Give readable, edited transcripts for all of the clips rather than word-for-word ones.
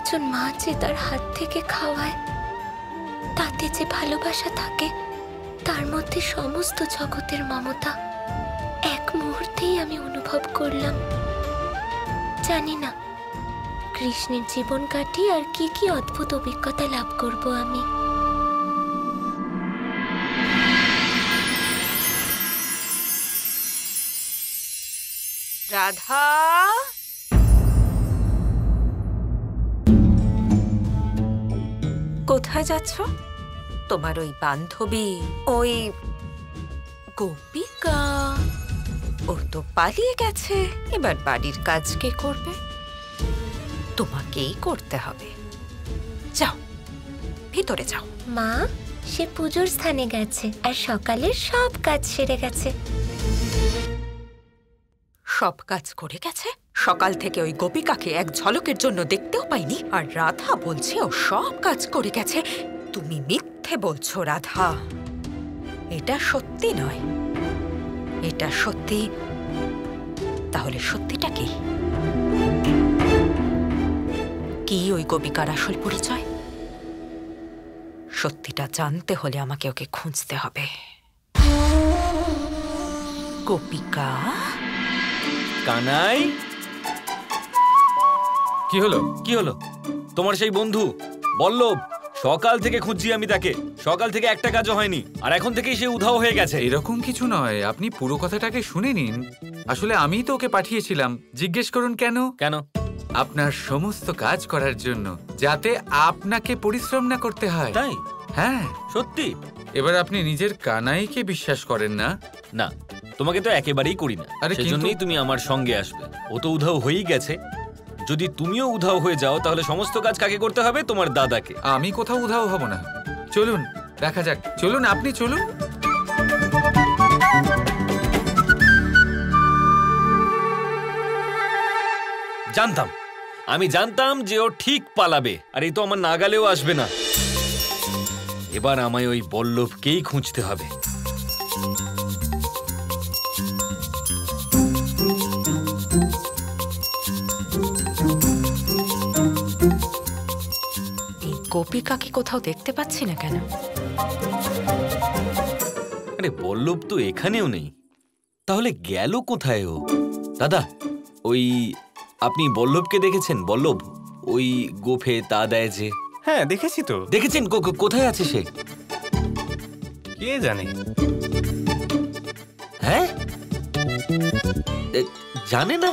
একজন মা যে তার হাত থেকে খাওয়ায়, তাতে যে ভালোবাসা থাকে, তার মধ্যে সমস্ত জগতের মমতা এক মুহূর্তেই আমি অনুভব করলাম। জানি না কৃষ্ণের জীবন কাটিয়ে আর কি কি অদ্ভুত অভিজ্ঞতা লাভ করব আমি। রাধা, কোথায় যাচ্ছ? তোমার ওই বান্ধবী, ওই গোপিকা, ও তো পালিয়ে গেছে। এবার বাড়ির কাজ কে করবে? তোমাকেই করতে হবে। যাও, ভিতরে যাও। মা, সে পুজোর স্থানে গেছে আর সকালের সব কাজ সেরে গেছে। সব কাজ করে গেছে? সকাল থেকে ওই গোপিকাকে এক ঝলকের জন্য দেখতেও পাইনি, আর রাধা বলছে ও সব কাজ করে গেছে। তুমি মিথ্যে বলছো রাধা। এটা সত্যি নয়। এটা সত্যি। তাহলে সত্যিটা কি? কি ওই গোপিকার আসল পরিচয়? সত্যিটা জানতে হলে আমাকে ওকে খুঁজতে হবে। গোপিকা, কানাই, কি হলো? কি হলো? তোমার সেই বন্ধু বল্লভ, সকাল থেকে খুঁজছি আমি তাকে। সকাল থেকে একটা কাজও হয়নি, আর এখন থেকেই সে উধাও হয়ে গেছে। এরকম কিছু নয়, আপনি পুরো কথাটাকে শুনে নিন। আসলে আমিই তো ওকে পাঠিয়েছিলাম। জিজ্ঞেস করুন কেন? কেন? আপনার সমস্ত কাজ করার জন্য, যাতে আপনাকে পরিশ্রম না করতে হয়। তাই? হ্যাঁ, সত্যি? এবার আপনি নিজের কানাইকে বিশ্বাস করেন না? না, তোমাকে তো একেবারেই করি না। আরে সেজন্যই তুমি আমার সঙ্গে আসবে। ও তো উধাও হয়েই গেছে। যদি তুমিও উধাও হয়ে যাও তাহলে সমস্ত কাজ কাকে করতে হবে? তোমার দাদাকে। আমি কোথাও উধাও হব না। চলুন দেখা যাক। চলুন, আপনি চলুন। জানতাম, আমি জানতাম যে ও ঠিক পালাবে, আর এই তো আমার নাগালেও আসবে না। এবার আমায় ওই বল্লভকেই খুঁজতে হবে। গোপিকাকে কোথাও দেখতে পাচ্ছি না কেন? আরে বল্লভ তো এখানেও নেই, তাহলে গেল কোথায় ও? দাদা, ওই আপনি বল্লভকে দেখেছেন? বল্লভ ওই গোফে তা দেয় যে। হ্যাঁ, দেখেছি তো। দেখেছেন? কোথায় আছে সে? কে জানে। হ্যাঁ, জানে না?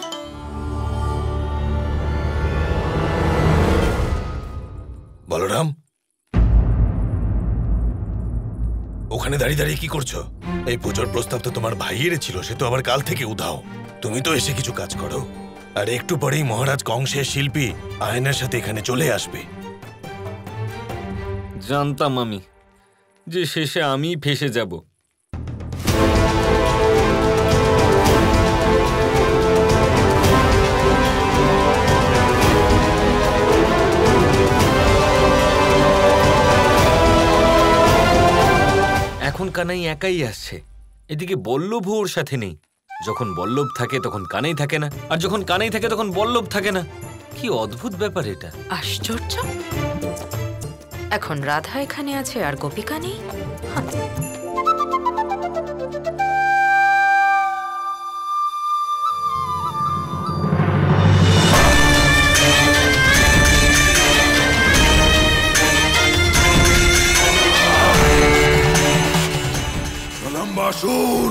বলরাম, ওখানে দাঁড়িয়ে দাঁড়িয়ে কি করছো? এই পুজোর প্রস্তাব তো তোমার ভাইয়ের ছিল, সে তো আবার কাল থেকে উধাও। তুমি তো এসে কিছু কাজ করো, আর একটু পরেই মহারাজ কংসের শিল্পী আয়নের সাথে এখানে চলে আসবে। জানতাম আমি যে শেষে আমি ফেসে যাব। এখন কানাই একাই আসছে, এদিকে বল্লভ ওর সাথে নেই। যখন বল্লভ থাকে তখন কানাই থাকে না, আর যখন কানাই থাকে তখন বল্লভ থাকে না। কি অদ্ভুত ব্যাপার এটা। আশ্চর্য। এখন রাধা এখানে আছে আর গোপিকা নেই। বাসুর,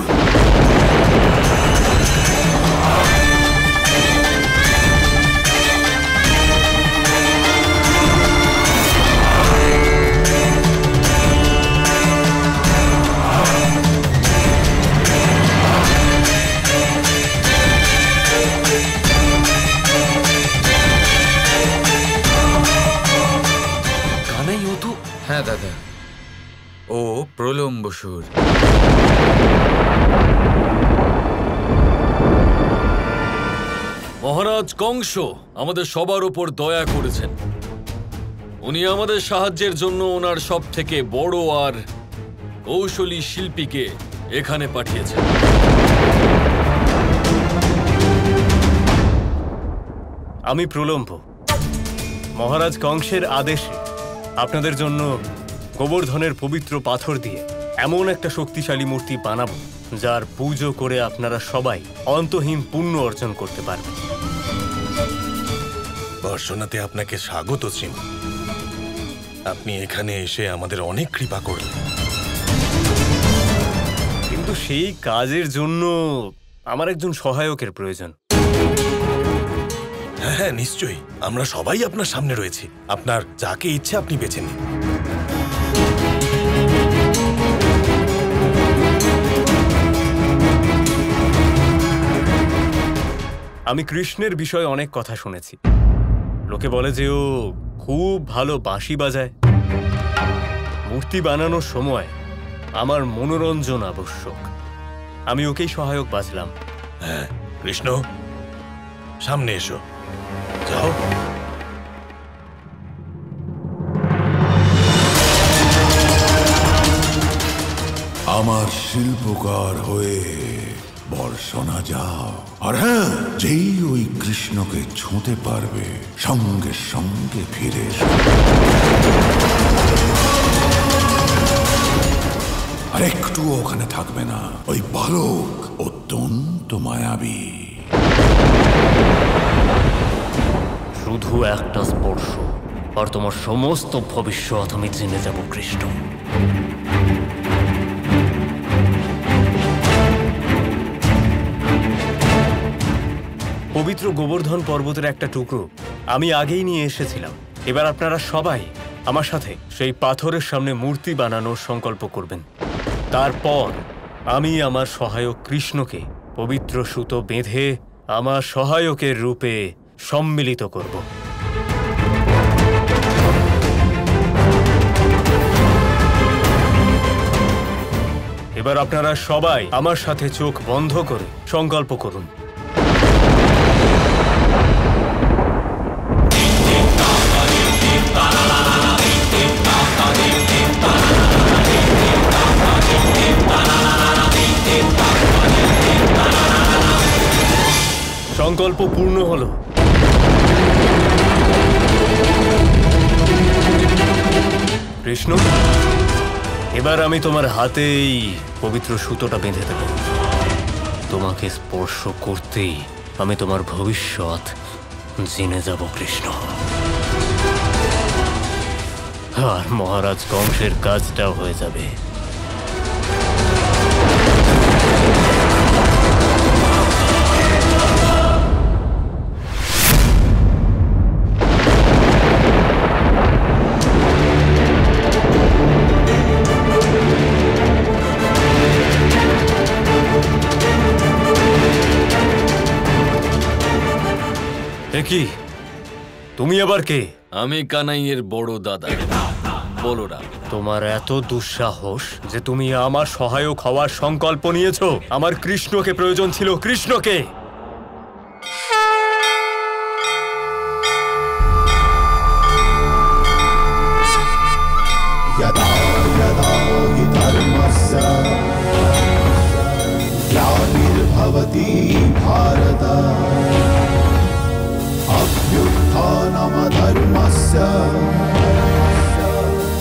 কানাই ও তো। হ্যাঁ দাদা, ও প্রলম্বসুর। মহারাজ কংস আমাদের সবার উপর দয়া করেছেন। উনি আমাদের সাহায্যের জন্য ওনার সব থেকে বড় আর কৌশলী শিল্পীকে এখানে পাঠিয়েছেন। আমি প্রলম্ব। মহারাজ কংসের আদেশে আপনাদের জন্য গোবর্ধনের পবিত্র পাথর দিয়ে এমন একটা শক্তিশালী মূর্তি বানাবো যার পুজো করে আপনারা সবাই অন্তহীন পুণ্য অর্জন করতে পারবেন। বর্ষনাতে আপনাকে স্বাগত শ্রীমান। আপনি এখানে এসে আমাদের অনেক কৃপা করলেন। কিন্তু সেই কাজের জন্য আমার একজন সহায়কের প্রয়োজন। হ্যাঁ হ্যাঁ, নিশ্চয়ই। আমরা সবাই আপনার সামনে রয়েছি। আপনার যাকে ইচ্ছে আপনি বেছে নিন। আমি কৃষ্ণের বিষয়ে অনেক কথা শুনেছি। লোকে বলে যে ও খুব ভালো বাঁশি বাজায়। মূর্তি বানানোর সময় আমার মনোরঞ্জন আবশ্যক। আমি ওকেই সহায়ক বাছলাম। হ্যাঁ কৃষ্ণ, সামনে এসো। যাও। আমার শিল্পকার হয়ে বর্ষনা যাও। আর হ্যাঁ, যেই ওই কৃষ্ণকে ছুঁতে পারবে সঙ্গে সঙ্গে ফিরে এসো। আর একটু ওখানে থাকবে না। ওই বালক অত্যন্ত মায়াবী। শুধু একটা স্পর্শ আর তোমার সমস্ত ভবিষ্যৎ আমি জেনে যাব কৃষ্ণ। পবিত্র গোবর্ধন পর্বতের একটা টুকরো আমি আগেই নিয়ে এসেছিলাম। এবার আপনারা সবাই আমার সাথে সেই পাথরের সামনে মূর্তি বানানোর সংকল্প করবেন। তারপর আমি আমার সহায়ক কৃষ্ণকে পবিত্র সুতো বেঁধে আমার সহায়কের রূপে সম্মিলিত করব। এবার আপনারা সবাই আমার সাথে চোখ বন্ধ করে সংকল্প করুন। সংকল্প পূর্ণ হলো। কৃষ্ণ, এবার আমি তোমার হাতেই পবিত্র সুতোটা বেঁধে দেব। তোমাকে স্পর্শ করতেই আমি তোমার ভবিষ্যৎ জেনে যাব কৃষ্ণ। আর মহারাজ কংসের কাজটাও হয়ে যাবে। কি তুমি আবার কে? আমি কানাইয়ের বড় দাদা বলরাম। তোমার এত দুঃসাহস যে তুমি আমার সহায়ক হওয়ার সংকল্প নিয়েছো? আমার কৃষ্ণকে প্রয়োজন ছিল, কৃষ্ণকে। यदा यदा हि धर्मस्य ग्लानिर्भवति भारत अभ्युत्थानमधर्मस्य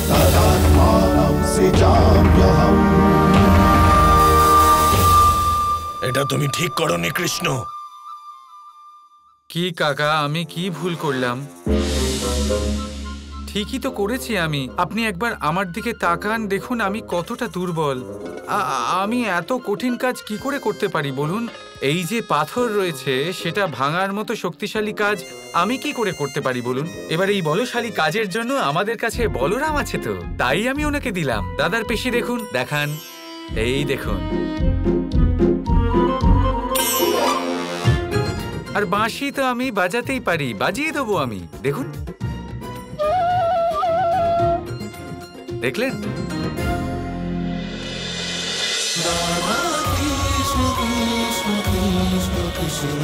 तदात्मानं सृजाम्यहम्। এটা তুমি ঠিক করনি কৃষ্ণ। কি কাকা, আমি কি ভুল করলাম? ঠিকই তো করেছি আমি। আপনি একবার আমার দিকে তাকান, দেখুন আমি কতটা দুর্বল। আমি এত কঠিন কাজ কি করে করতে পারি বলুন? এই যে পাথর রয়েছে সেটা ভাঙার মতো শক্তিশালী কাজ আমি কি করে করতে পারি বলুন? এবার এই বলশালী কাজের জন্য আমাদের কাছে বলরাম আছে, তো তাই আমি ওনাকে দিলাম। দাদার পেশি দেখুন, দেখান, এই দেখুন। আর বাঁশি তো আমি বাজাতেই পারি, বাজিয়ে দেবো আমি, দেখুন। দেখলেন? Kৃষ্ণ কৃষ্ণ কৃষ্ণ কৃষ্ণ